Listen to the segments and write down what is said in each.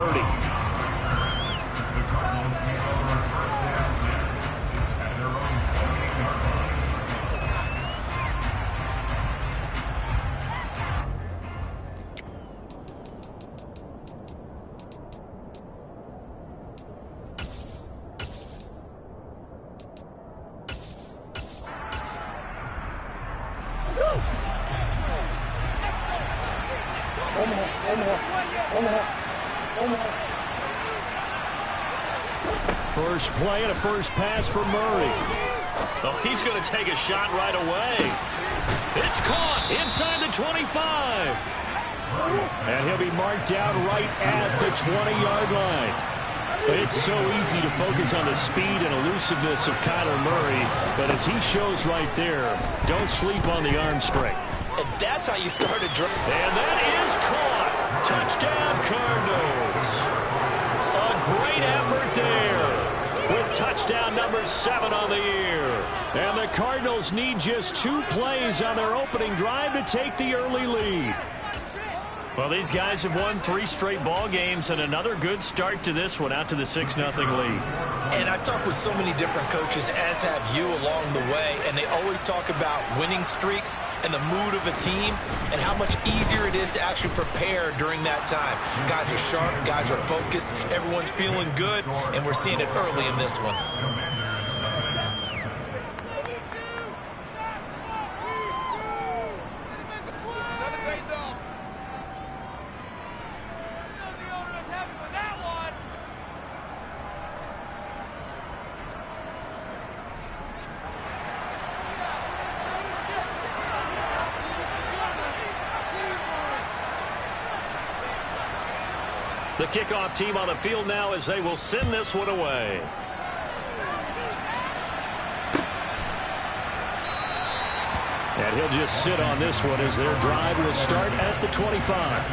30. First play and a first pass for Murray. Oh, he's going to take a shot right away. It's caught inside the 25. And he'll be marked down right at the 20-yard line. It's so easy to focus on the speed and elusiveness of Kyler Murray, but as he shows right there, don't sleep on the arm strength. And that's how you start a drive. And that is caught. Touchdown, Cardinals. A great effort there with touchdown number 7 on the year. And the Cardinals need just 2 plays on their opening drive to take the early lead. Well, these guys have won 3 straight ball games and another good start to this one out to the 6-0 lead. And I've talked with so many different coaches, as have you along the way, and they always talk about winning streaks and the mood of a team and how much easier it is to actually prepare during that time. Guys are sharp, guys are focused, everyone's feeling good, and we're seeing it early in this one. The kickoff team on the field now as they will send this one away. And he'll just sit on this one as their drive will start at the 25.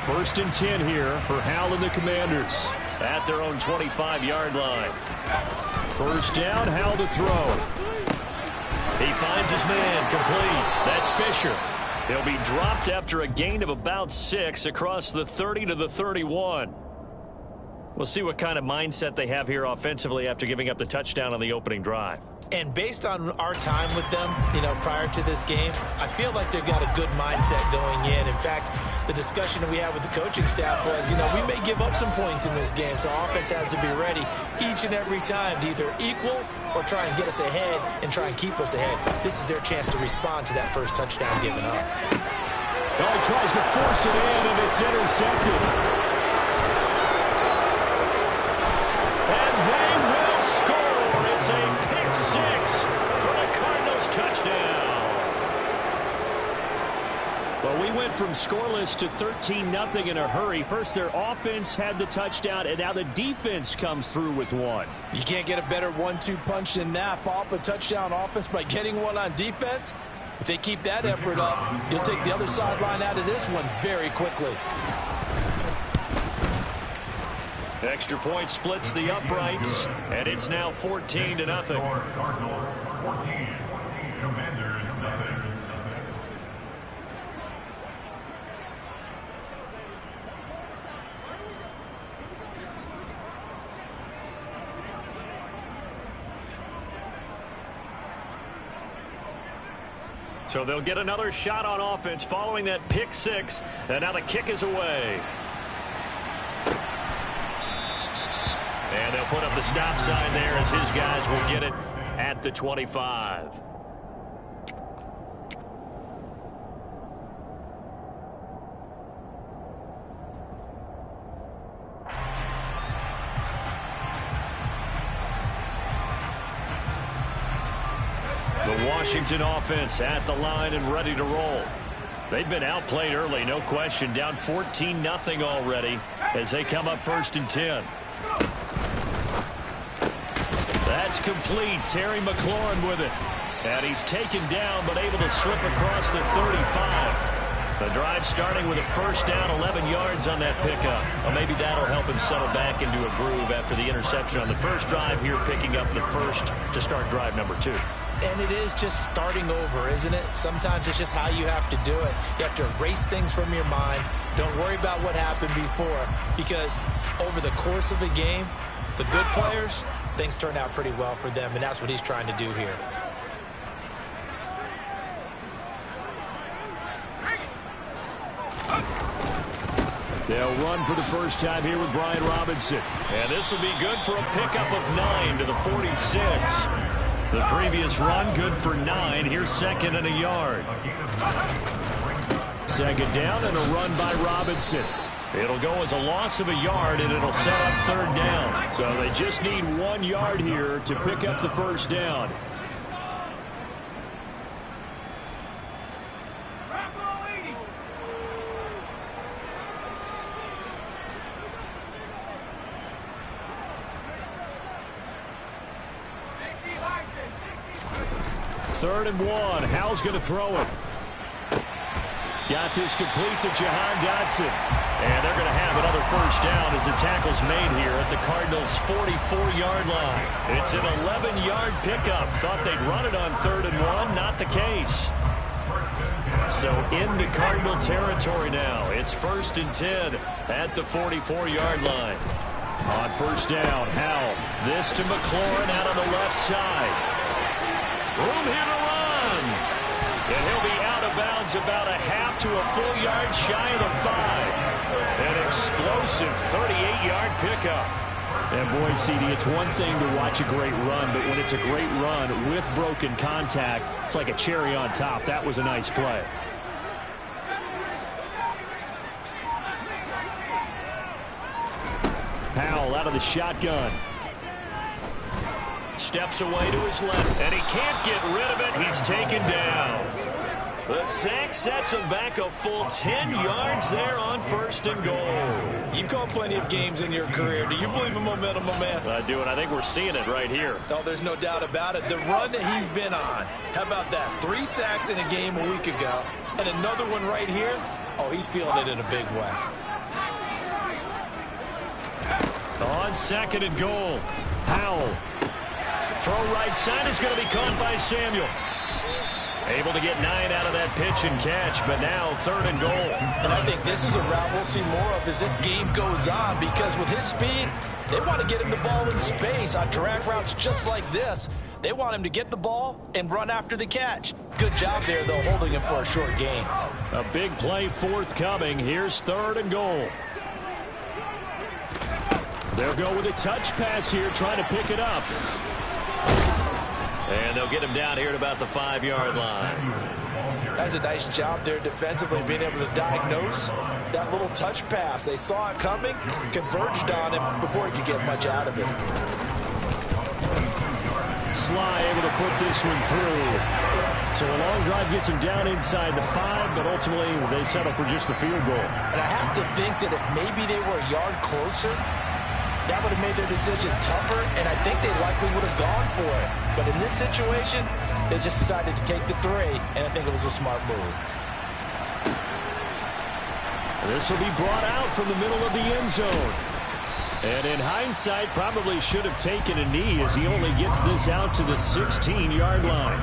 First and 10 here for Hal and the Commanders At their own 25-yard line. First down, Hal to throw. He finds his man complete. That's Fisher. He'll be dropped after a gain of about 6 across the 30 to the 31. We'll see what kind of mindset they have here offensively after giving up the touchdown on the opening drive. And based on our time with them, prior to this game, I feel like they've got a good mindset going in. In fact, the discussion that we had with the coaching staff was, we may give up some points in this game, so our offense has to be ready each and every time to either equal or try and get us ahead and try and keep us ahead. This is their chance to respond to that first touchdown given up. Oh, he tries to force it in, and it's intercepted. And they will score. It's a pick 6 for the Cardinals touchdown. Well, we went from scoreless to 13-0 in a hurry. First, their offense had the touchdown, and now the defense comes through with one. You can't get a better 1-2 punch than that. Follow up a touchdown offense by getting one on defense. If they keep that effort up, you'll take the other sideline out of this one very quickly. Extra point splits the uprights, and it's now 14-0. Cardinals 14, Commanders nothing. So they'll get another shot on offense following that pick 6, and now the kick is away. And they'll put up the stop sign there as his guys will get it at the 25. The Washington offense at the line and ready to roll. They've been outplayed early, no question. Down 14-0 already as they come up first and 10. That's complete. Terry McLaurin with it. And he's taken down but able to slip across the 35. The drive starting with a first down, 11 yards on that pickup. Well, maybe that'll help him settle back into a groove after the interception on the first drive here, picking up the first to start drive number 2. And it is just starting over, isn't it? Sometimes it's just how you have to do it. You have to erase things from your mind. Don't worry about what happened before, because over the course of the game, the good players, things turn out pretty well for them, and that's what he's trying to do here. They'll run for the first time here with Brian Robinson. And this will be good for a pickup of 9 to the 46. The previous run, good for 9. Here's second and a yard. Second down and a run by Robinson. It'll go as a loss of a yard, and it'll set up third down. So they just need 1 yard here to pick up the first down. Third and 1. Howell's going to throw it. Got this complete to Jahan Dotson. And they're going to have another first down as the tackle's made here at the Cardinals' 44-yard line. It's an 11-yard pickup. Thought they'd run it on third and 1. Not the case. So into Cardinal territory now. It's first and 10 at the 44-yard line. On first down, Howell. This to McLaurin out on the left side. Room here to run. And he'll be out of bounds about a half to a full yard shy of the 5. An explosive 38-yard pickup. And boy, CD, it's one thing to watch a great run, but when it's a great run with broken contact, it's like a cherry on top. That was a nice play. Howell out of the shotgun. Steps away to his left, and he can't get rid of it. He's taken down. The sack sets him back a full 10 yards there on first and goal. You've called plenty of games in your career. Do you believe in momentum, my man? I do, and I think we're seeing it right here. Oh, there's no doubt about it. The run that he's been on. How about that? 3 sacks in a game a week ago, and another one right here. Oh, he's feeling it in a big way. On second and goal, Howell. Throw right side is going to be caught by Samuel. Able to get 9 out of that pitch and catch, but now third and goal. And I think this is a route we'll see more of as this game goes on, because with his speed, they want to get him the ball in space on drag routes just like this. They want him to get the ball and run after the catch. Good job there, though, holding him for a short gain. A big play forthcoming. Here's third and goal. They'll go with a touch pass here, trying to pick it up. And they'll get him down here at about the 5-yard line. That's a nice job there defensively, being able to diagnose that little touch pass. They saw it coming, converged on him before he could get much out of it. Sly able to put this one through. So a long drive gets him down inside the 5, but ultimately they settle for just the field goal. And I have to think that if maybe they were a yard closer, that would have made their decision tougher, and I think they likely would have gone for it. But in this situation, they just decided to take the 3, and I think it was a smart move. This will be brought out from the middle of the end zone. And in hindsight, probably should have taken a knee as he only gets this out to the 16-yard line.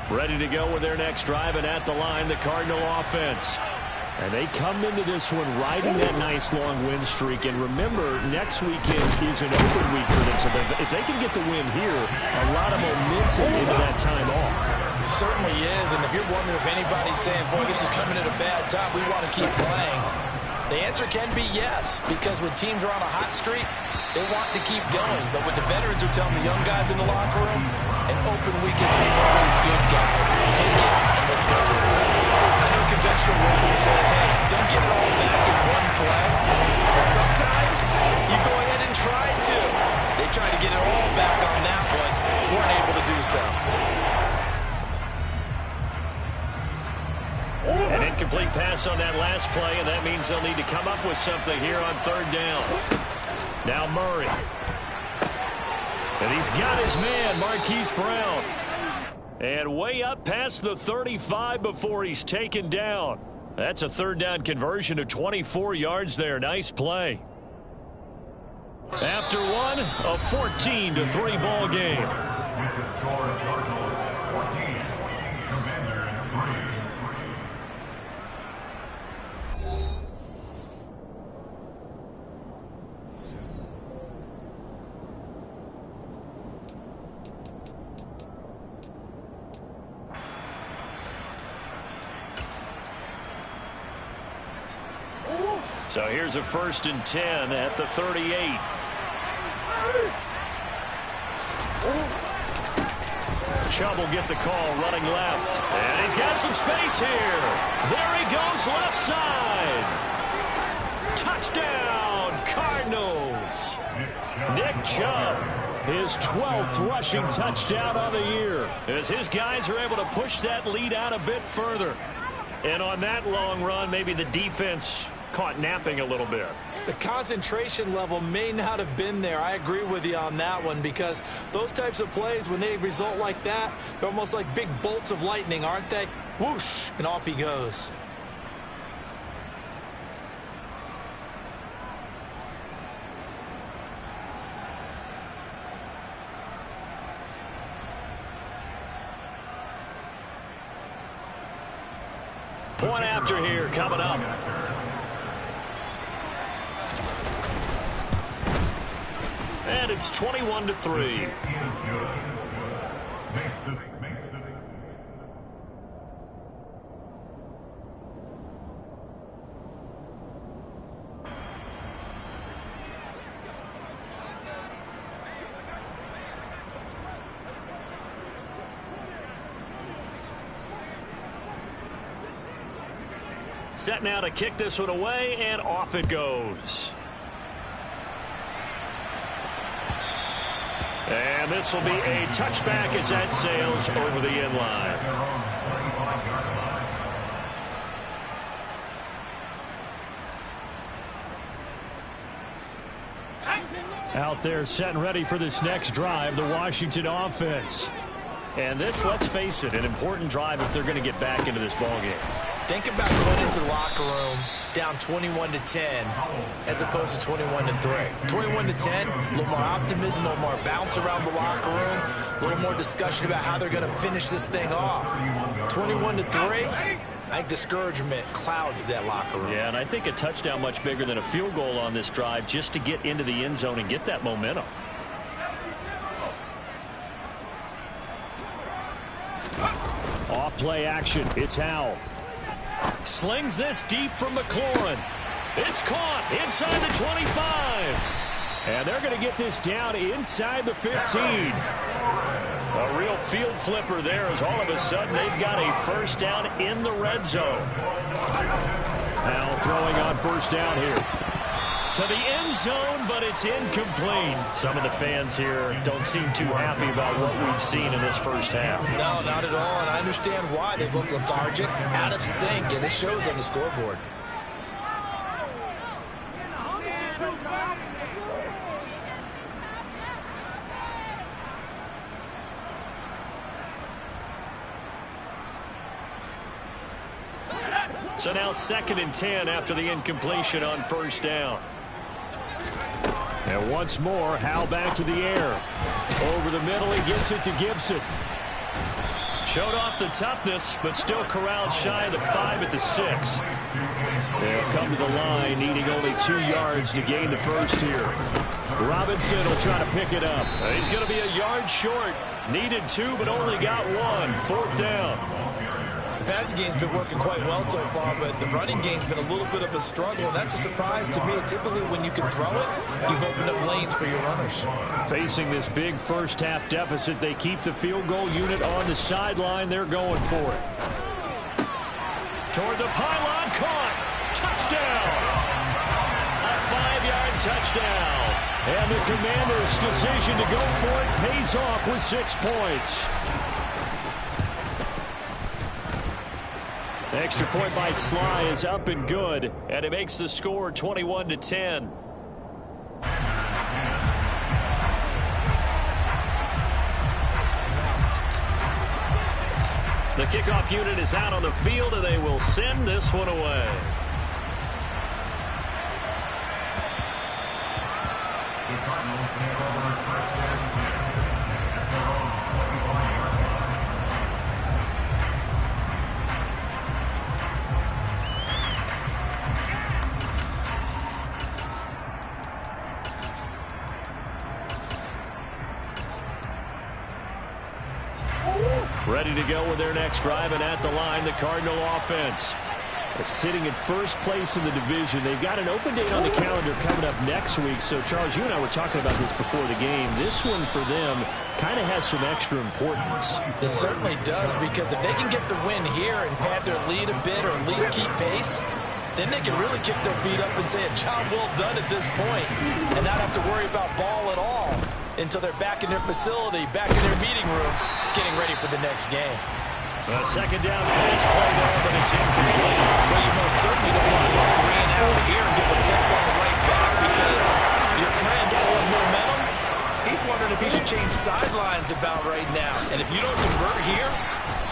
Ready to go with their next drive, and at the line, the Cardinal offense. And they come into this one riding that nice long win streak. And remember, next weekend is an open week for them. So if they can get the win here, a lot of momentum into that time off. It certainly is. And if you're wondering if anybody's saying, boy, this is coming at a bad time, we want to keep playing, the answer can be yes. Because when teams are on a hot streak, they want to keep going. But what the veterans are telling the young guys in the locker room, an open week is always good, guys. Take it and let's go with it. I know conventional wisdom says, hey, don't get it all back in one play. But sometimes you go ahead and try to. They tried to get it all back on that one. Weren't able to do so. An incomplete pass on that last play, and that means they'll need to come up with something here on third down. Now Murray. And he's got his man, Marquise Brown. And way up past the 35 before he's taken down. That's a third down conversion of 24 yards there. Nice play. After one, a 14-3 ball game. With the score of Cardinals 14, Commanders 3. So here's a 1st and 10 at the 38. Chubb will get the call running left. And he's got some space here. There he goes left side. Touchdown, Cardinals. Nick Chubb. His 12th rushing touchdown of the year. As his guys are able to push that lead out a bit further. And on that long run, maybe the defense caught napping a little bit. The concentration level may not have been there. I agree with you on that one, because those types of plays, when they result like that, they're almost like big bolts of lightning, aren't they? Whoosh, and off he goes. Point after here coming up. And it's 21-3. Set now to kick this one away, and off it goes. And this will be a touchback as that sails over the end line. Out there set and ready for this next drive, the Washington offense. And this, let's face it, an important drive if they're going to get back into this ballgame. Think about going into the locker room down 21-10 as opposed to 21-3. 21-10, a little more optimism, a little more bounce around the locker room, a little more discussion about how they're going to finish this thing off. 21-3, I think discouragement clouds that locker room. Yeah, and I think a touchdown much bigger than a field goal on this drive just to get into the end zone and get that momentum. Off play action, it's Howell. Slings this deep from McLaurin. It's caught inside the 25. And they're going to get this down inside the 15. A real field flipper there, as all of a sudden they've got a first down in the red zone. Howell throwing on first down here. To the end zone, but it's incomplete. Some of the fans here don't seem too happy about what we've seen in this first half. No, not at all, and I understand why. They've looked lethargic, out of sync, and it shows on the scoreboard. So now 2nd and 10 after the incompletion on first down. And once more, Howell back to the air. Over the middle, he gets it to Gibson. Showed off the toughness, but still corralled shy of the 5 at the 6. They'll come to the line, needing only 2 yards to gain the first here. Robinson will try to pick it up. He's going to be a yard short. Needed 2, but only got 1. 4th down. The passing game's been working quite well so far, but the running game's been a little bit of a struggle, and that's a surprise to me. Typically, when you can throw it, you've opened up lanes for your runners. Facing this big first-half deficit, they keep the field goal unit on the sideline. They're going for it. Toward the pylon, caught. Touchdown. A 5-yard touchdown. And the Commanders' decision to go for it pays off with 6 points. Extra point by Sly is up and good. And it makes the score 21-10. The kickoff unit is out on the field, and they will send this one away. The Cardinals take over first and 10 at their own 25-yard line. Ready to go with their next drive, and at the line, the Cardinal offense. Sitting in first place in the division. They've got an open date on the calendar coming up next week. So, Charles, you and I were talking about this before the game. This one for them kind of has some extra importance. It certainly does, because if they can get the win here and pad their lead a bit or at least keep pace, then they can really kick their feet up and say a job well done at this point and not have to worry about ball at all until they're back in their facility, back in their meeting room, getting ready for the next game. A second down pass play there, but it's incomplete. Well, you most certainly don't want to go 3 and out here and get the football right back, because your friend owing momentum, he's wondering if he should change sidelines about right now. And if you don't convert here,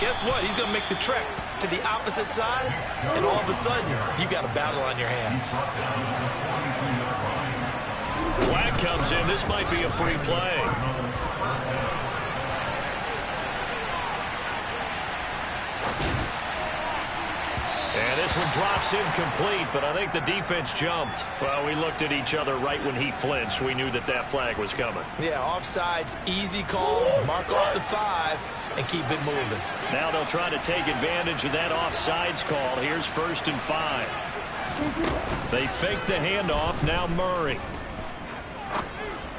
guess what? He's going to make the trek to the opposite side, and all of a sudden, you've got a battle on your hands. Flag comes in. This might be a free play. And this one drops incomplete, but I think the defense jumped. Well, we looked at each other right when he flinched. We knew that that flag was coming. Yeah, offsides, easy call, mark off the 5, and keep it moving. Now they'll try to take advantage of that offsides call. Here's 1st and 5. They fake the handoff. Now Murray.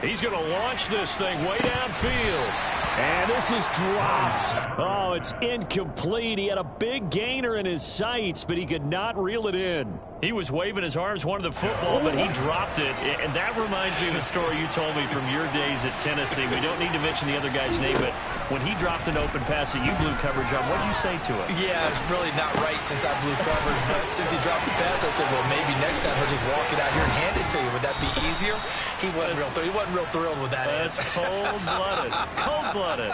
He's going to launch this thing way downfield. And this is dropped. Oh, it's incomplete. He had a big gainer in his sights, but he could not reel it in. He was waving his arms, wanted the football, but he dropped it. And that reminds me of the story you told me from your days at Tennessee. We don't need to mention the other guy's name, but when he dropped an open pass that you blew coverage on, what did you say to him? Yeah, it's really not right since I blew coverage, but since he dropped the pass, I said, well, maybe next time he'll just walk it out here and hand it to you. Would that be easier? He wasn't real thrilled with that answer. That's cold-blooded. Cold-blooded.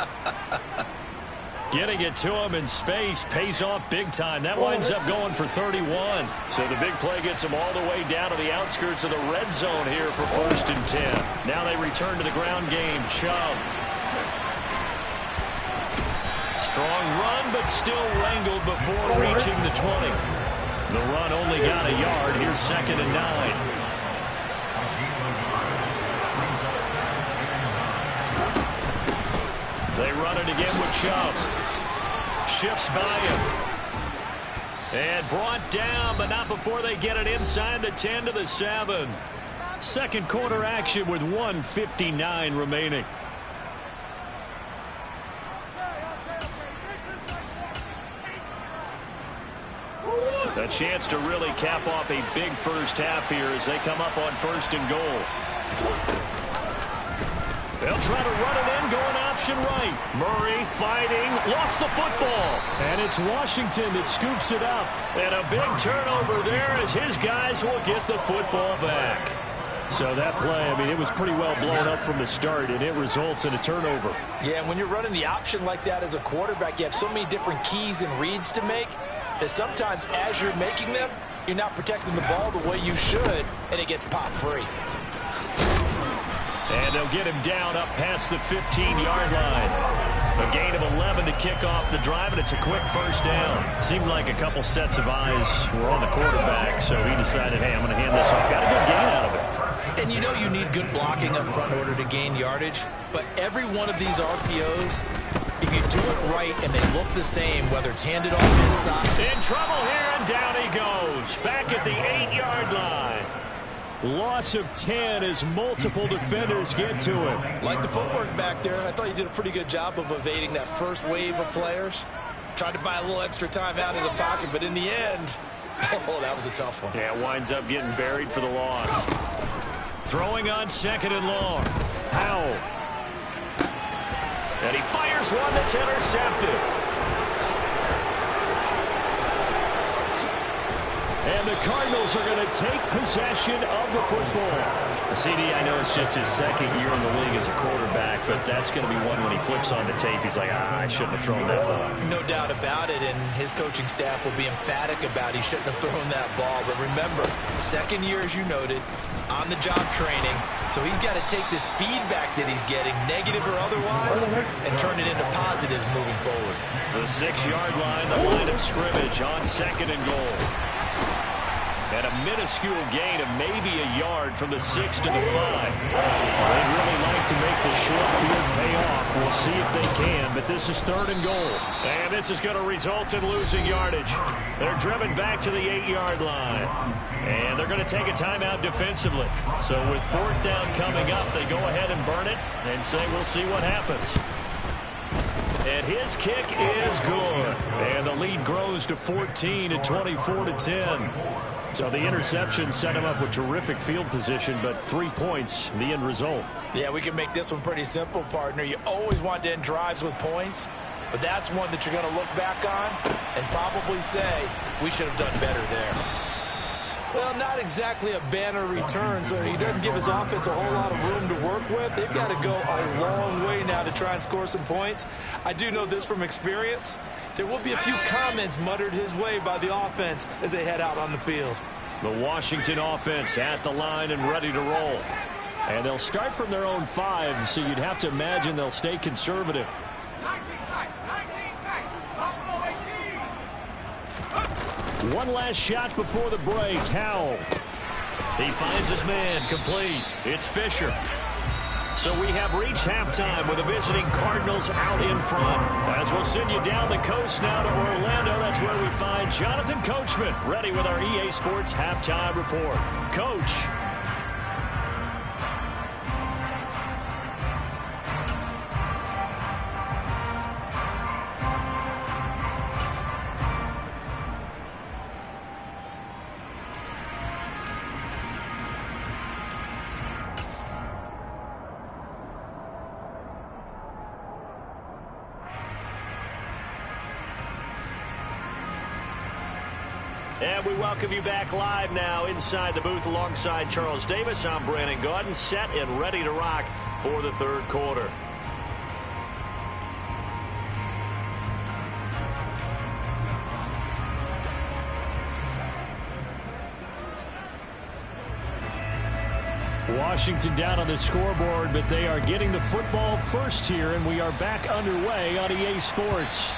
Getting it to him in space pays off big time. That winds up going for 31. So the big play gets him all the way down to the outskirts of the red zone here for 1st and 10. Now they return to the ground game. Chubb. Strong run, but still wrangled before reaching the 20. The run only got a yard. Here's 2nd and 9. They run it again with Chubb. Shifts by him. And brought down, but not before they get it inside the 10 to the 7. Second quarter action with 1:59 remaining. A chance to really cap off a big first half here as they come up on 1st and goal. They'll try to run it in, going option right. Murray fighting, lost the football. And it's Washington that scoops it up. And a big turnover there as his guys will get the football back. So that play, I mean, it was pretty well blown up from the start, and it results in a turnover. Yeah, when you're running the option like that as a quarterback, you have so many different keys and reads to make that sometimes as you're making them, you're not protecting the ball the way you should, and it gets popped free. And they'll get him down up past the 15-yard line. A gain of 11 to kick off the drive, and it's a quick 1st down. Seemed like a couple sets of eyes were on the quarterback, so he decided, hey, I'm going to hand this off. Got a good gain out of it. And you know you need good blocking up front in order to gain yardage, but every one of these RPOs, if you do it right and they look the same, whether it's handed off inside. In trouble here, and down he goes. Back at the 8-yard line. Loss of 10 as multiple defenders get to him. Like the footwork back there, I thought he did a pretty good job of evading that first wave of players. Tried to buy a little extra time out of the pocket, but in the end, oh, that was a tough one. Yeah, winds up getting buried for the loss. Throwing on 2nd and long. Howell. And he fires one that's intercepted. Cardinals are going to take possession of the football. CD, I know it's just his second year in the league as a quarterback, but that's going to be one when he flips on the tape. He's like, I shouldn't have thrown that ball. No doubt about it, and his coaching staff will be emphatic about he shouldn't have thrown that ball. But remember, second year, as you noted, on-the-job training. So he's got to take this feedback that he's getting, negative or otherwise, and turn it into positives moving forward. The 6-yard line, the line of scrimmage on 2nd and goal. And a minuscule gain of maybe a yard from the 6 to the 5. They'd really like to make the short field pay off. We'll see if they can, but this is 3rd and goal. And this is going to result in losing yardage. They're driven back to the 8-yard line. And they're going to take a timeout defensively. So with 4th down coming up, they go ahead and burn it and say we'll see what happens. And his kick is good. And the lead grows to 14 at 24-10. So the interception set him up with terrific field position, but 3 points, the end result. Yeah, we can make this one pretty simple, partner. You always want to end drives with points, but that's one that you're going to look back on and probably say, we should have done better there. Well, not exactly a banner return, so he doesn't give his offense a whole lot of room to work with. They've got to go a long way now to try and score some points. I do know this from experience. There will be a few comments muttered his way by the offense as they head out on the field. The Washington offense at the line and ready to roll. And they'll start from their own 5, so you'd have to imagine they'll stay conservative. One last shot before the break. Howell. He finds his man, complete. It's Fisher. So we have reached halftime with the visiting Cardinals out in front. As we'll send you down the coast now to Orlando, that's where we find Jonathan Coachman, ready with our EA Sports halftime report. Coach. And we welcome you back live now inside the booth alongside Charles Davis. I'm Brandon Gaudin, set and ready to rock for the 3rd quarter. Washington down on the scoreboard, but they are getting the football first here, and we are back underway on EA Sports.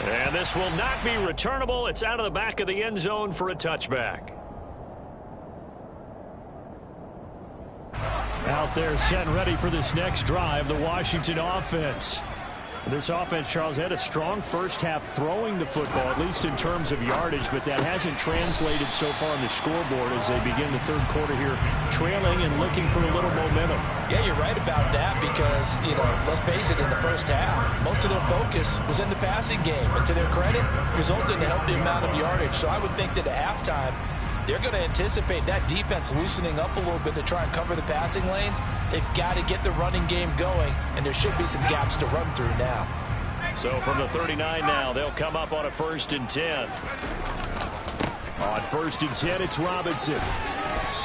And this will not be returnable. It's out of the back of the end zone for a touchback. Out there set and ready for this next drive, the Washington offense. This offense, Charles, had a strong first half throwing the football, at least in terms of yardage, but that hasn't translated so far on the scoreboard as they begin the 3rd quarter here, trailing and looking for a little momentum. Yeah, you're right about that because, let's face it, in the first half, most of their focus was in the passing game. And to their credit, resulted in a healthy amount of yardage. So I would think that at halftime, they're going to anticipate that defense loosening up a little bit to try and cover the passing lanes. They've got to get the running game going, and there should be some gaps to run through now. So from the 39 now, they'll come up on a 1st and 10. On 1st and 10, it's Robinson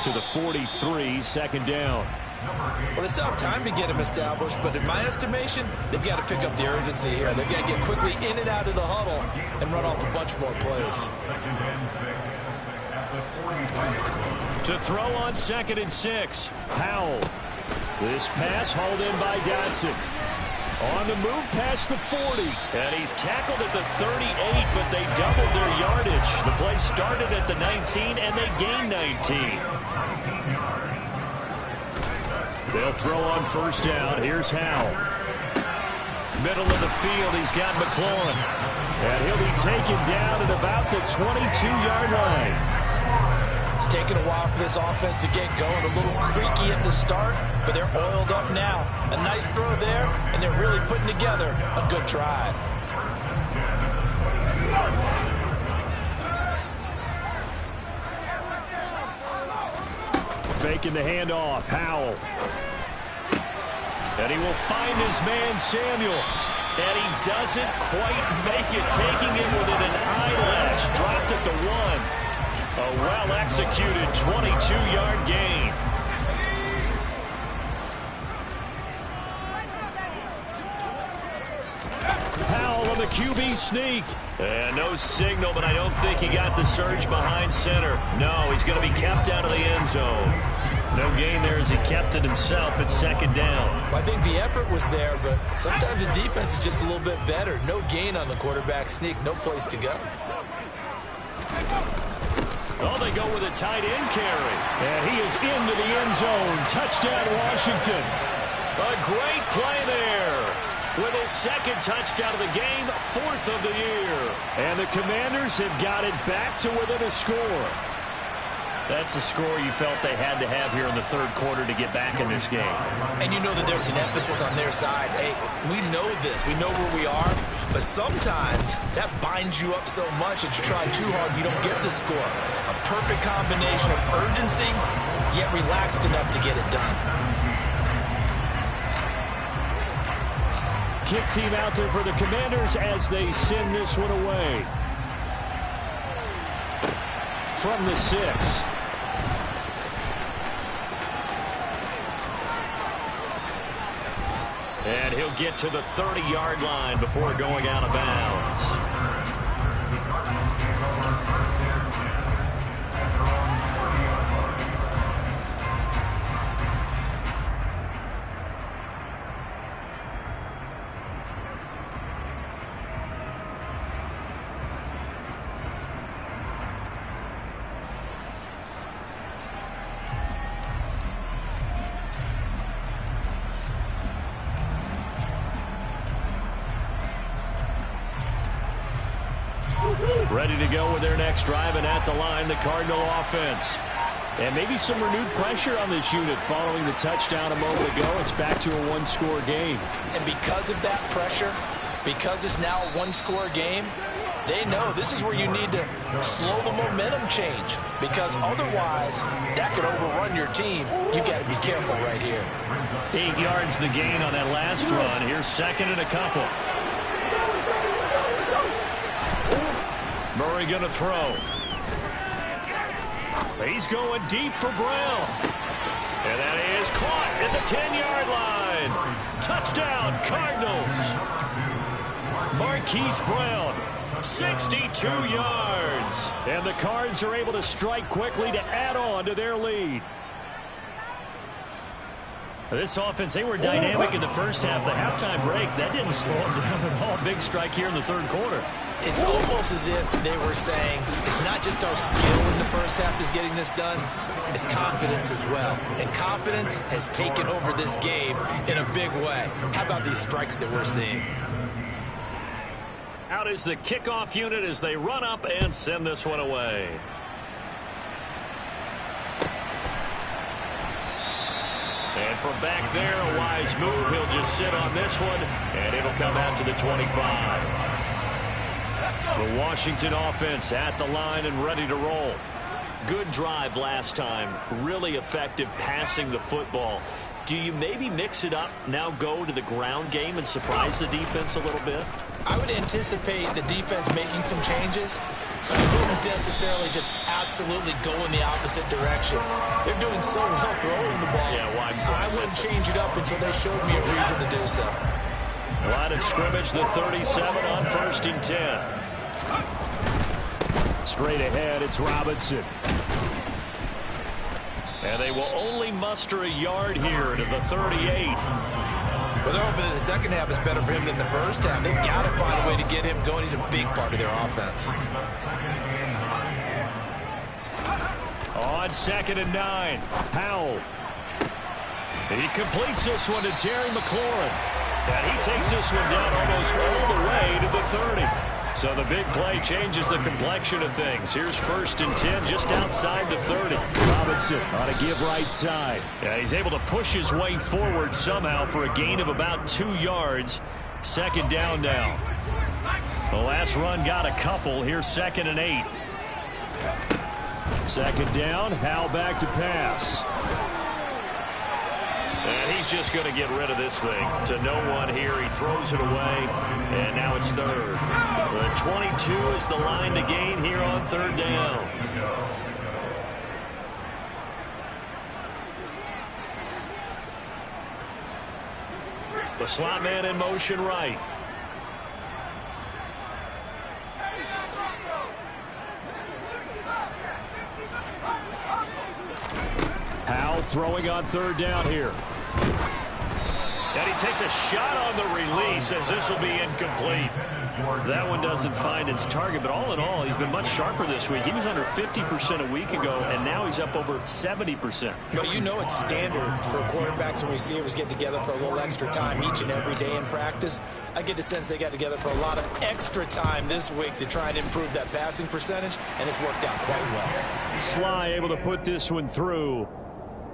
to the 43, 2nd down. Well, they still have time to get him established, but in my estimation, they've got to pick up the urgency here. They've got to get quickly in and out of the huddle and run off a bunch more plays. To throw on 2nd and 6, Howell. This pass hauled in by Dotson. On the move past the 40. And he's tackled at the 38, but they doubled their yardage. The play started at the 19, and they gained 19. They'll throw on 1st down. Here's Howell. Middle of the field, he's got McLaurin. And he'll be taken down at about the 22-yard line. It's taken a while for this offense to get going. A little creaky at the start, but they're oiled up now. A nice throw there, and they're really putting together a good drive. Faking the handoff, Howell. And he will find his man, Samuel. And he doesn't quite make it, taking it within an eyelash. Dropped at the 1. A well-executed 22-yard gain. Powell on the QB sneak. And no signal, but I don't think he got the surge behind center. No, he's going to be kept out of the end zone. No gain there as he kept it himself at second down. Well, I think the effort was there, but sometimes the defense is just a little bit better. No gain on the quarterback sneak, no place to go. Oh, they go with a tight end carry. And he is into the end zone. Touchdown, Washington. A great play there. With his second touchdown of the game, fourth of the year. And the Commanders have got it back to within a score. That's a score you felt they had to have here in the third quarter to get back in this game. And you know that there's an emphasis on their side. Hey, we know this. We know where we are. But sometimes that binds you up so much that you try too hard, you don't get the score. A perfect combination of urgency, yet relaxed enough to get it done. Kick team out there for the Commanders as they send this one away. From the 6. And he'll get to the 30-yard line before going out of bounds. Ready to go with their next drive, and at the line, the Cardinal offense. And maybe some renewed pressure on this unit following the touchdown a moment ago. It's back to a one-score game. And because of that pressure, because it's now a one-score game, they know this is where you need to slow the momentum change. Because otherwise, that could overrun your team. You got to be careful right here. 8 yards the gain on that last run. Here's second and a couple. Murray going to throw. He's going deep for Brown. And that is caught at the 10-yard line. Touchdown, Cardinals. Marquise Brown, 62 yards. And the Cards are able to strike quickly to add on to their lead. This offense, they were dynamic in the first half. The halftime break, that didn't slow them down at all. Big strike here in the third quarter. It's almost as if they were saying, it's not just our skill in the first half that's getting this done, it's confidence as well. And confidence has taken over this game in a big way. How about these strikes that we're seeing? Out is the kickoff unit as they run up and send this one away. And from back there, a wise move. He'll just sit on this one, and it'll come out to the 25. The Washington offense at the line and ready to roll. Good drive last time. Really effective passing the football. Do you maybe mix it up, now go to the ground game and surprise the defense a little bit? I would anticipate the defense making some changes. But I wouldn't necessarily just absolutely go in the opposite direction. They're doing so well throwing the ball. Yeah, well, I wouldn't change it up until they showed me a reason to do so. Line of scrimmage, the 37 on 1st and 10. Straight ahead, it's Robinson. And they will only muster a yard here to the 38. Well, they're hoping that the second half is better for him than the first half. They've got to find a way to get him going. He's a big part of their offense. On 2nd and 9, Powell. He completes this one to Terry McLaurin. And he takes this one down almost all the way to the 30. So the big play changes the complexion of things. Here's 1st and 10 just outside the 30. Robinson on a give right side. Yeah, he's able to push his way forward somehow for a gain of about 2 yards. 2nd down now. The last run got a couple. Here's 2nd and 8. 2nd down, Howell back to pass. And He's just going to get rid of this thing. To no one here. He throws it away, and now it's third. The 22 is the line to gain here on third down. The slot man in motion right. Powell throwing on third down here. And he takes a shot on the release as this will be incomplete. That one doesn't find its target, but all in all, he's been much sharper this week. He was under 50% a week ago, and now he's up over 70%. Well, you know it's standard for quarterbacks and receivers get together for a little extra time each and every day in practice. I get the sense they got together for a lot of extra time this week to try and improve that passing percentage, and it's worked out quite well. Sly able to put this one through.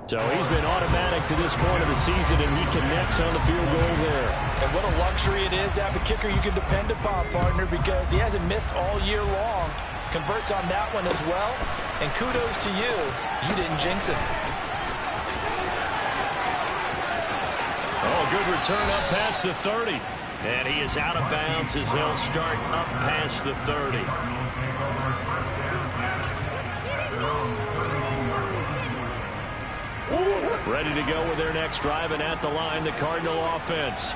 So he's been automatic to this point of the season, and he connects on the field goal there. And what a luxury it is to have a kicker you can depend upon, partner, because he hasn't missed all year long. Converts on that one as well. And kudos to you. You didn't jinx it. Oh, good return up past the 30. And he is out of bounds as they'll start up past the 30. Ready to go with their next drive, and at the line, the Cardinal offense.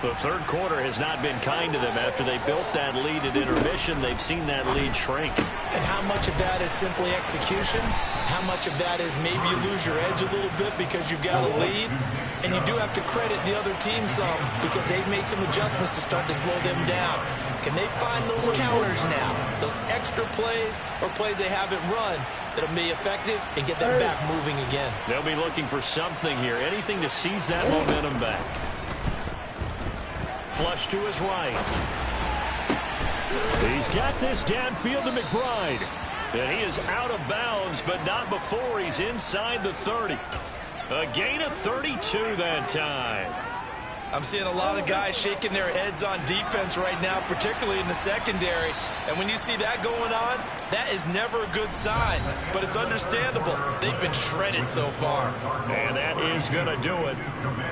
The third quarter has not been kind to them. After they built that lead at intermission, they've seen that lead shrink. And how much of that is simply execution? How much of that is maybe you lose your edge a little bit because you've got a lead? And you do have to credit the other team some because they've made some adjustments to start to slow them down. Can they find those counters now? Those extra plays or plays they haven't run that'll be effective and get them back moving again? They'll be looking for something here. Anything to seize that momentum back. Flush to his right. He's got this downfield to McBride. And he is out of bounds, but not before he's inside the 30. A gain of 32 that time. I'm seeing a lot of guys shaking their heads on defense right now, particularly in the secondary. And when you see that going on, that is never a good sign. But it's understandable. They've been shredded so far. And that is going to do it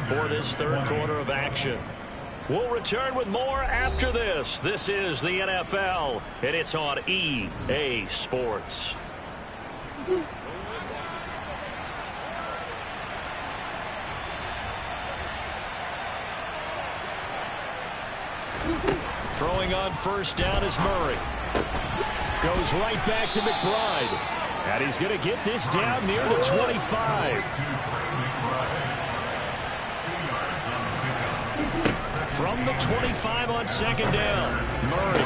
for this third quarter of action. We'll return with more after this. This is the NFL, and it's on EA Sports. Throwing on first down is Murray. Goes right back to McBride. And he's going to get this down near the 25. From the 25 on second down, Murray.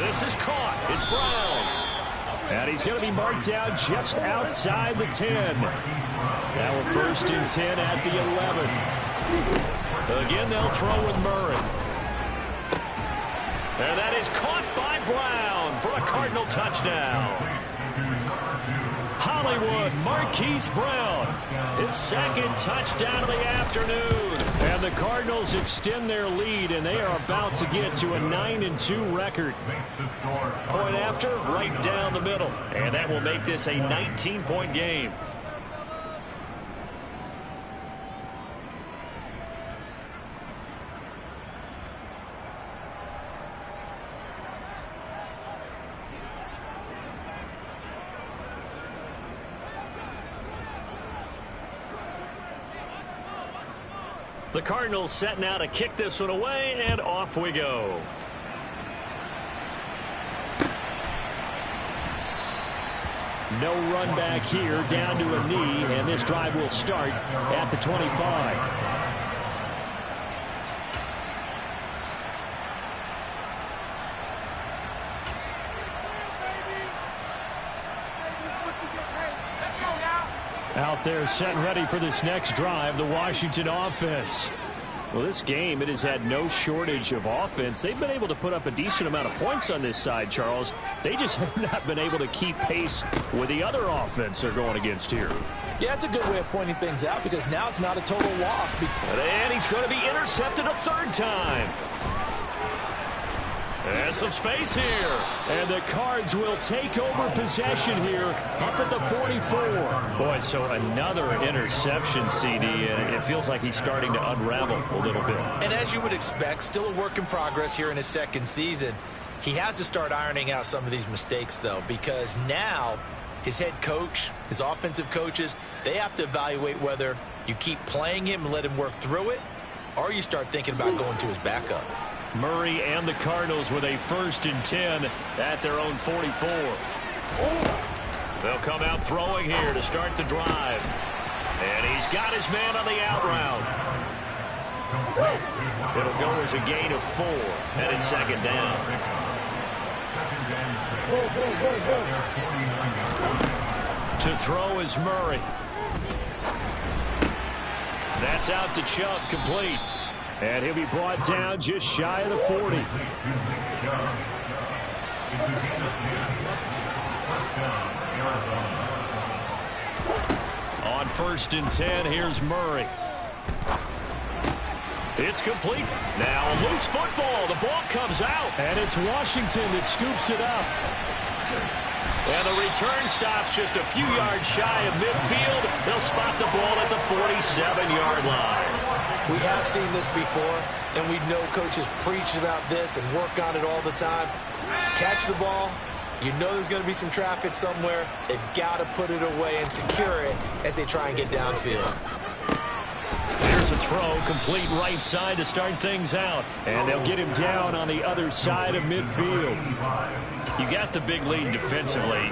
This is caught. It's Brown. And he's going to be marked down just outside the 10. Now a first and 10 at the 11. Again, they'll throw with Murray. And that is caught by Brown for a Cardinal touchdown. Hollywood Marquise Brown, his second touchdown of the afternoon. And the Cardinals extend their lead, and they are about to get to a 9-2 record. Point after, right down the middle. And that will make this a 19-point game. The Cardinals setting out to kick this one away, and off we go. No run back here, down to a knee, and this drive will start at the 25. Out there set and ready for this next drive, the Washington offense. Well, this game, it has had no shortage of offense. They've been able to put up a decent amount of points on this side, Charles. They just have not been able to keep pace with the other offense they're going against here. Yeah, it's a good way of pointing things out because now it's not a total loss. And he's going to be intercepted a third time. There's some space here. And the Cards will take over possession here up at the 44. Boy, so another interception, CD, and it feels like he's starting to unravel a little bit. And as you would expect, still a work in progress here in his second season. He has to start ironing out some of these mistakes, though, because now his head coach, his offensive coaches, they have to evaluate whether you keep playing him and let him work through it, or you start thinking about going to his backup. Murray and the Cardinals with a 1st and 10 at their own 44. They'll come out throwing here to start the drive. And he's got his man on the out route. It'll go as a gain of 4, and it's 2nd down. To throw is Murray. That's out to Chubb, complete. And he'll be brought down just shy of the 40. On 1st and 10, here's Murray. It's complete. Now a loose football. The ball comes out. And it's Washington that scoops it up. And the return stops just a few yards shy of midfield. They'll spot the ball at the 47-yard line. We have seen this before, and we know coaches preach about this and work on it all the time. Catch the ball. You know there's going to be some traffic somewhere. They've got to put it away and secure it as they try and get downfield. Here's a throw, complete right side to start things out. And they'll get him down on the other side of midfield. You got the big lead defensively.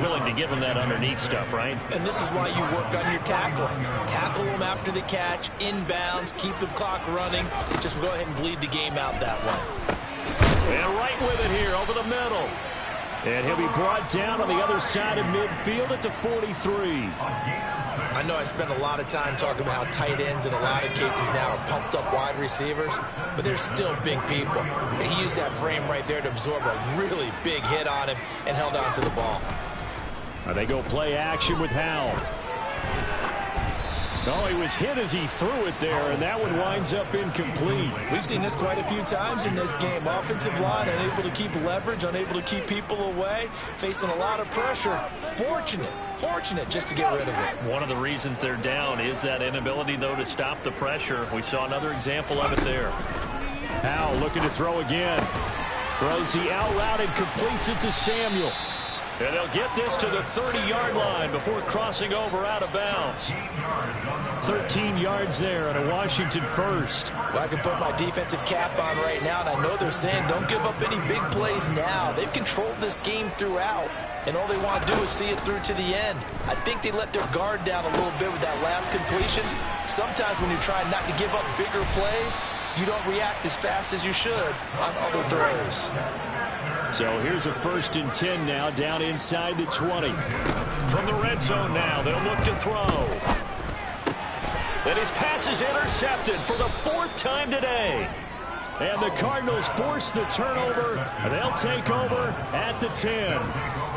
Willing to give him that underneath stuff, right? And this is why you work on your tackling. Tackle them after the catch, inbounds, keep the clock running. Just go ahead and bleed the game out that way. And right with it here over the middle. And he'll be brought down on the other side of midfield at the 43. I know I spent a lot of time talking about how tight ends in a lot of cases now are pumped up wide receivers, but they're still big people. And he used that frame right there to absorb a really big hit on him and held on to the ball. They go play action with Howell. Oh, he was hit as he threw it there, and that one winds up incomplete. We've seen this quite a few times in this game. Offensive line unable to keep leverage, unable to keep people away, facing a lot of pressure. Fortunate just to get rid of it. One of the reasons they're down is that inability, though, to stop the pressure. We saw another example of it there. Howell looking to throw again. Throws the out route and completes it to Samuel. And they'll get this to the 30-yard line before crossing over out of bounds. 13 yards there on a Washington first. Well, I can put my defensive cap on right now, and I know they're saying don't give up any big plays now. They've controlled this game throughout, and all they want to do is see it through to the end. I think they let their guard down a little bit with that last completion. Sometimes when you try not to give up bigger plays, you don't react as fast as you should on other throws. So here's a 1st and 10 now down inside the 20. From the red zone now, they'll look to throw. And his pass is intercepted for the 4th time today. And the Cardinals force the turnover. They'll take over at the 10.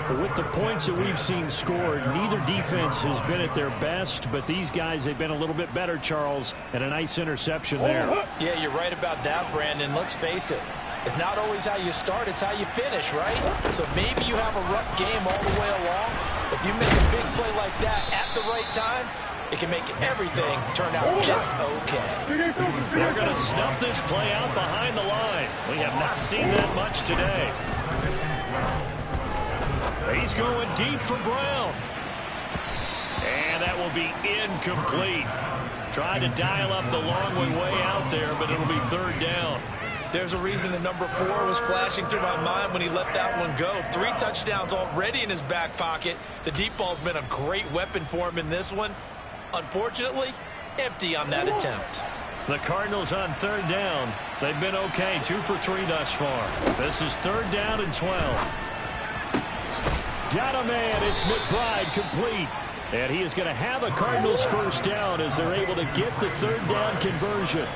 But with the points that we've seen scored, neither defense has been at their best, but these guys, they've been a little bit better, Charles, and a nice interception there. Yeah, you're right about that, Brandon. Let's face it. It's not always how you start, it's how you finish, right? So maybe you have a rough game all the way along. If you make a big play like that at the right time, it can make everything turn out just okay. They're going to snuff this play out behind the line. We have not seen that much today. He's going deep for Brown. And that will be incomplete. Tried to dial up the long one way out there, but it'll be 3rd down. There's a reason the number 4 was flashing through my mind when he let that one go. 3 touchdowns already in his back pocket. The deep ball's been a great weapon for him in this one. Unfortunately, empty on that attempt. The Cardinals on 3rd down. They've been okay, 2 for 3 thus far. This is 3rd down and 12. Got a man, it's McBride, complete. And he is going to have a Cardinals 1st down as they're able to get the 3rd down conversion.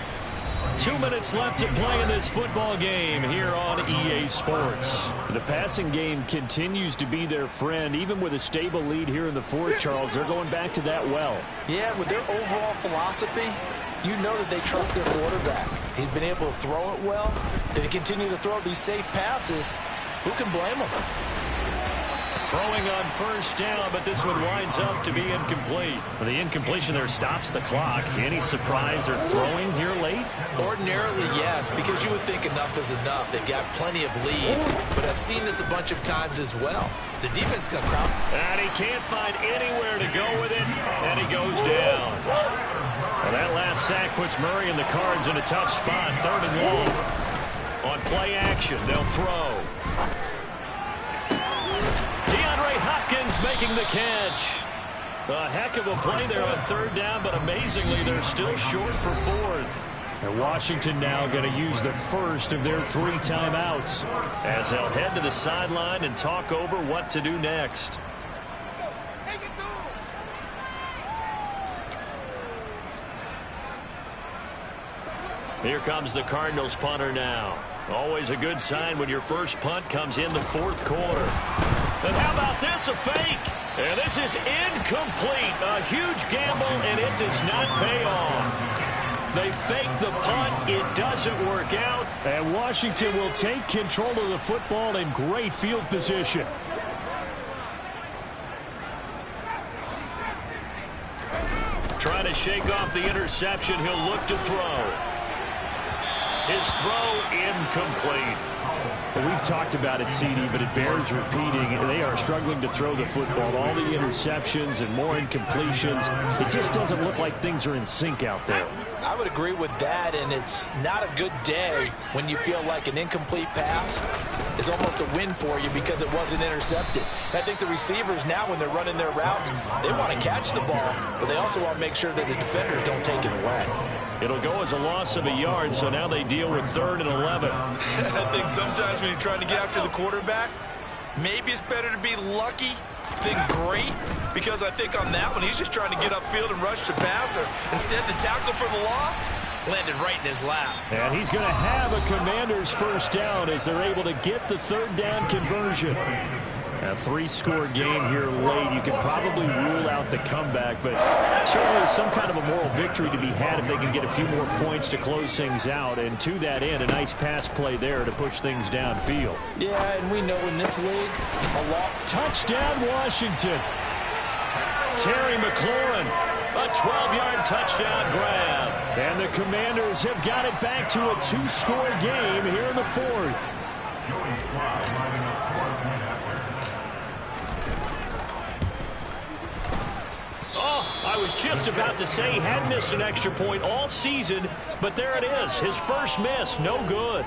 2 minutes left to play in this football game here on EA Sports. The passing game continues to be their friend. Even with a stable lead here in the 4th, Charles, they're going back to that well. Yeah, with their overall philosophy, you know that they trust their quarterback. He's been able to throw it well. If they continue to throw these safe passes, who can blame them? Throwing on first down, but this one winds up to be incomplete. Well, the incompletion there stops the clock. Any surprise they're throwing here late? Ordinarily, yes, because you would think enough is enough. They've got plenty of lead, but I've seen this a bunch of times as well. The defense can crowd. And he can't find anywhere to go with it, and he goes down. Well, that last sack puts Murray and the Cards in a tough spot. 3rd and long. On play action, they'll throw. Hopkins making the catch. A heck of a play there on 3rd down, but amazingly, they're still short for 4th. And Washington now going to use the first of their 3 timeouts, as they'll head to the sideline and talk over what to do next. Here comes the Cardinals punter now. Always a good sign when your first punt comes in the 4th quarter. And how about this, a fake? And this is incomplete. A huge gamble, and it does not pay off. They fake the punt. It doesn't work out. And Washington will take control of the football in great field position. Trying to shake off the interception. He'll look to throw. His throw incomplete. Well, we've talked about it, CD, but it bears repeating. They are struggling to throw the football. All the interceptions and more incompletions. It just doesn't look like things are in sync out there. I would agree with that, and it's not a good day when you feel like an incomplete pass is almost a win for you because it wasn't intercepted. I think the receivers now, when they're running their routes, they want to catch the ball, but they also want to make sure that the defenders don't take it away. It'll go as a loss of a yard, so now they deal with 3rd and 11. I think sometimes when you're trying to get after the quarterback, maybe it's better to be lucky than great, because I think on that one, he's just trying to get upfield and rush the passer. Instead, the tackle for the loss landed right in his lap. And he's going to have a Commanders first down as they're able to get the 3rd down conversion. A 3-score game here late. You can probably rule out the comeback, but certainly some kind of a moral victory to be had if they can get a few more points to close things out. And to that end, a nice pass play there to push things downfield. Yeah, and we know in this league, a lot. Touchdown, Washington. Terry McLaurin, a 12-yard touchdown grab. And the Commanders have got it back to a 2-score game here in the 4th. I was just about to say he had missed an extra point all season, but there it is. His first miss, no good.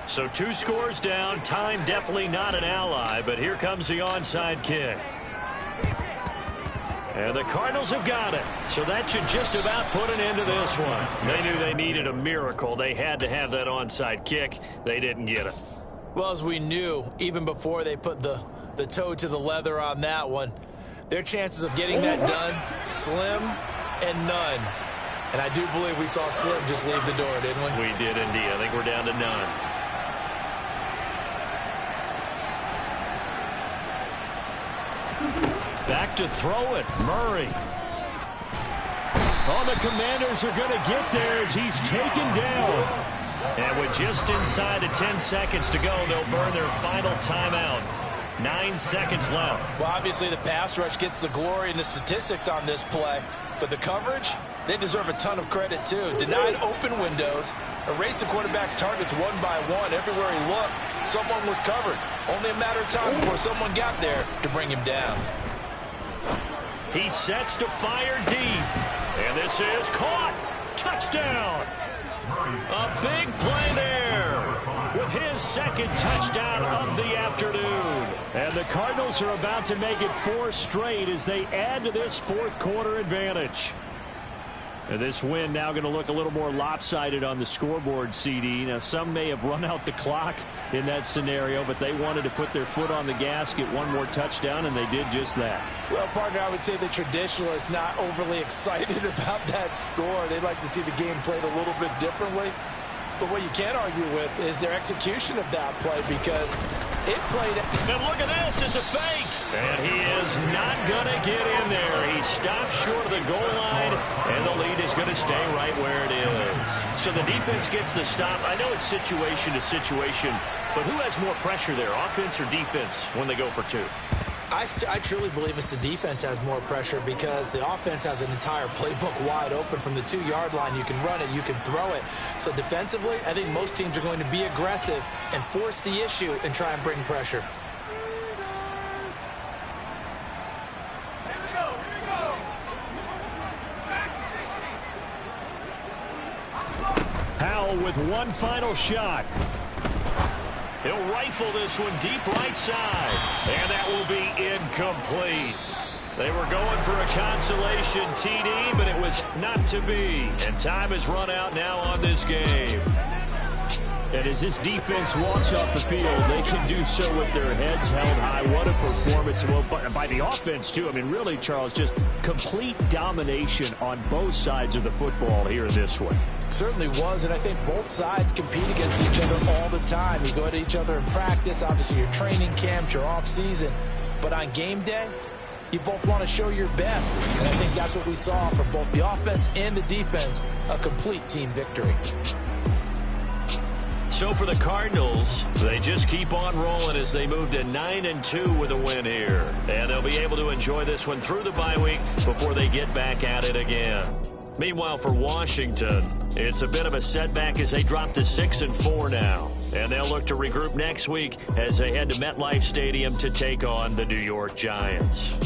So 2 scores down. Time definitely not an ally, but here comes the onside kick. And the Cardinals have got it. So that should just about put an end to this one. They knew they needed a miracle. They had to have that onside kick. They didn't get it. Well, as we knew, even before they put the toe to the leather on that one, their chances of getting that done, slim and none. And I do believe we saw Slim just leave the door, didn't we? We did indeed. I think we're down to none. Back to throw it. Murray. Oh, the Commanders are going to get there as he's taken down. And with just inside of 10 seconds to go, they'll burn their final timeout. 9 seconds left. Well, obviously the pass rush gets the glory and the statistics on this play, but the coverage, they deserve a ton of credit too. Denied open windows, erased the quarterback's targets one by one. Everywhere he looked, someone was covered. Only a matter of time before someone got there to bring him down. He sets to fire deep. And this is caught. Touchdown. A big play there with his second touchdown of the afternoon. And the Cardinals are about to make it 4 straight as they add to this 4th quarter advantage. And this win now going to look a little more lopsided on the scoreboard, CD. Now, some may have run out the clock in that scenario, but they wanted to put their foot on the gas, get one more touchdown, and they did just that. Well, partner, I would say the traditionalists not overly excited about that score. They'd like to see the game played a little bit differently. But what you can't argue with is their execution of that play, because it played. And look at this. It's a fake. And he is not going to get in there. He stopped short of the goal line, and the lead is going to stay right where it is. So the defense gets the stop. I know it's situation to situation, but who has more pressure there, offense or defense, when they go for two? I truly believe it's the defense has more pressure, because the offense has an entire playbook wide open from the 2-yard line. You can run it, you can throw it. So defensively, I think most teams are going to be aggressive and force the issue and try and bring pressure. Howell with one final shot. He'll rifle this one deep right side, and that will be incomplete. They were going for a consolation TD, but it was not to be. And time has run out now on this game. And as this defense walks off the field, they can do so with their heads held high. What a performance by the offense, too. I mean, really, Charles, just complete domination on both sides of the football here in this one. Certainly was, and I think both sides compete against each other all the time. You go at each other in practice, obviously your training camps, your off season, but on game day, you both want to show your best, and I think that's what we saw from both the offense and the defense, a complete team victory. So for the Cardinals, they just keep on rolling as they move to 9-2 with a win here, and they'll be able to enjoy this one through the bye week before they get back at it again. Meanwhile, for Washington, it's a bit of a setback as they drop to 6-4 now. And they'll look to regroup next week as they head to MetLife Stadium to take on the New York Giants.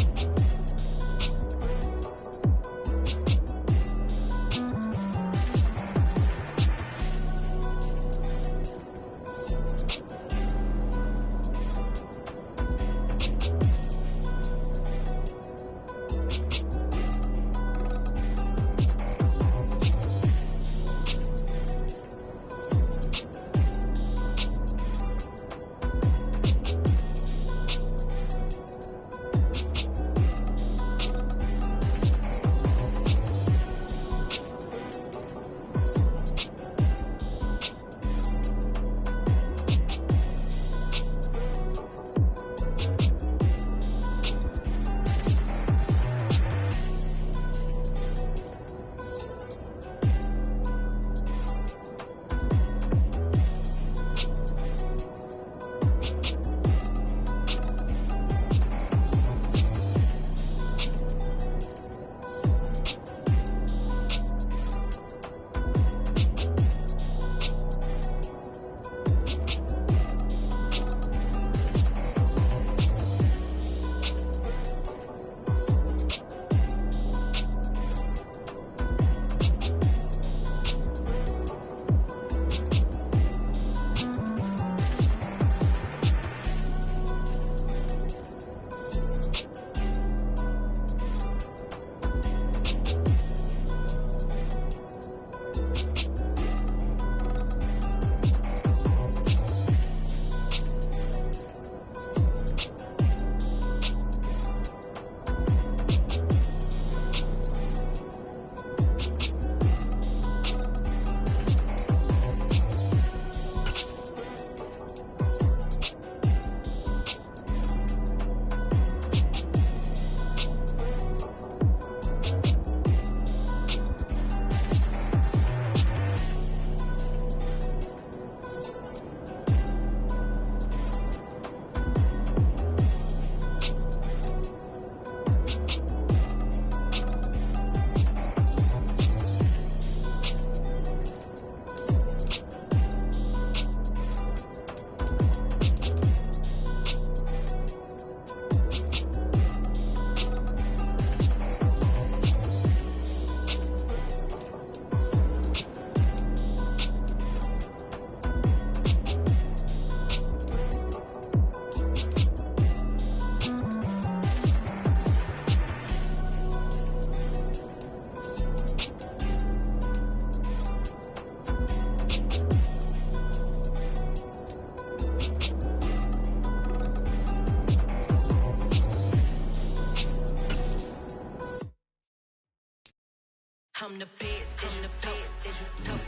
I'm the best, I'm the best, as you know.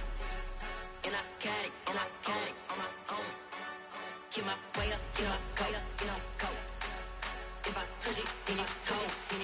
and I got it, and I got it on my own. Get my way up, get my coat, get my coat. If I touch it, then it's cold.